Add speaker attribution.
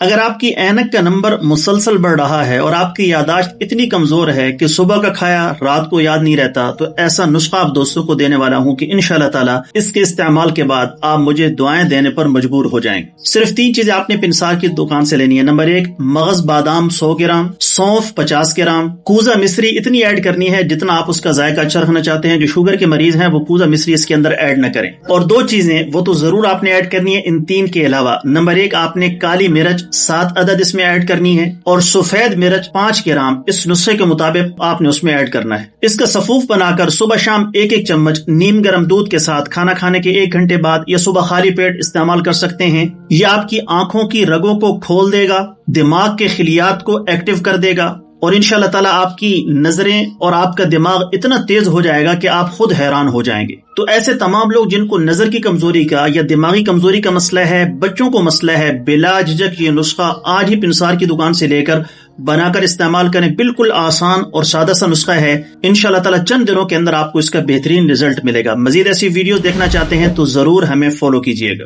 Speaker 1: اگر آپ کی اینک کا نمبر مسلسل بڑھ رہا ہے اور آپ کی یادداشت اتنی کمزور ہے کہ صبح کا کھایا رات کو یاد نہیں رہتا، تو ایسا نسخہ آپ دوستوں کو دینے والا ہوں کہ انشاءاللہ تعالی اس کے استعمال کے بعد آپ مجھے دعائیں دینے پر مجبور ہو جائیں گے۔ صرف 3 چیزیں آپ نے پنسار کی دکان سے لینی ہے۔ نمبر 1، مغز بادام 100 گرام، سونف 50 گرام، کوزہ مصری اتنی ایڈ کرنی ہے جتنا آپ اس کا ذائقہ اچھا رکھنا چاہتے ہیں۔ جو شوگر کے مریض ہیں وہ کوزہ مصری اس کے اندر ایڈ نہ کریں۔ اور 2 چیزیں وہ تو ضرور آپ نے ایڈ کرنی ہے ان 3 کے علاوہ۔ نمبر 1، آپ نے کالی مرچ 7 عدد اس میں ایڈ کرنی ہے، اور سفید مرچ 5 گرام اس نسخے کے مطابق آپ نے اس میں ایڈ کرنا ہے۔ اس کا صفوف بنا کر صبح شام 1 چمچ نیم گرم دودھ کے ساتھ کھانا کھانے کے 1 گھنٹے بعد یا صبح خالی پیٹ استعمال کر سکتے ہیں۔ یہ آپ کی آنکھوں کی رگوں کو کھول دے گا، دماغ کے خلیات کو ایکٹیو کر دے گا، اور انشاءاللہ تعالیٰ آپ کی نظریں اور آپ کا دماغ اتنا تیز ہو جائے گا کہ آپ خود حیران ہو جائیں گے۔ تو ایسے تمام لوگ جن کو نظر کی کمزوری کا یا دماغی کمزوری کا مسئلہ ہے، بچوں کو مسئلہ ہے، بلا جھجک یہ نسخہ آج ہی پنسار کی دکان سے لے کر بنا کر استعمال کریں۔ بالکل آسان اور سادہ سا نسخہ ہے، انشاءاللہ تعالیٰ چند دنوں کے اندر آپ کو اس کا بہترین رزلٹ ملے گا۔ مزید ایسی ویڈیوز دیکھنا چاہتے ہیں تو ضرور ہمیں فالو کیجیے گا۔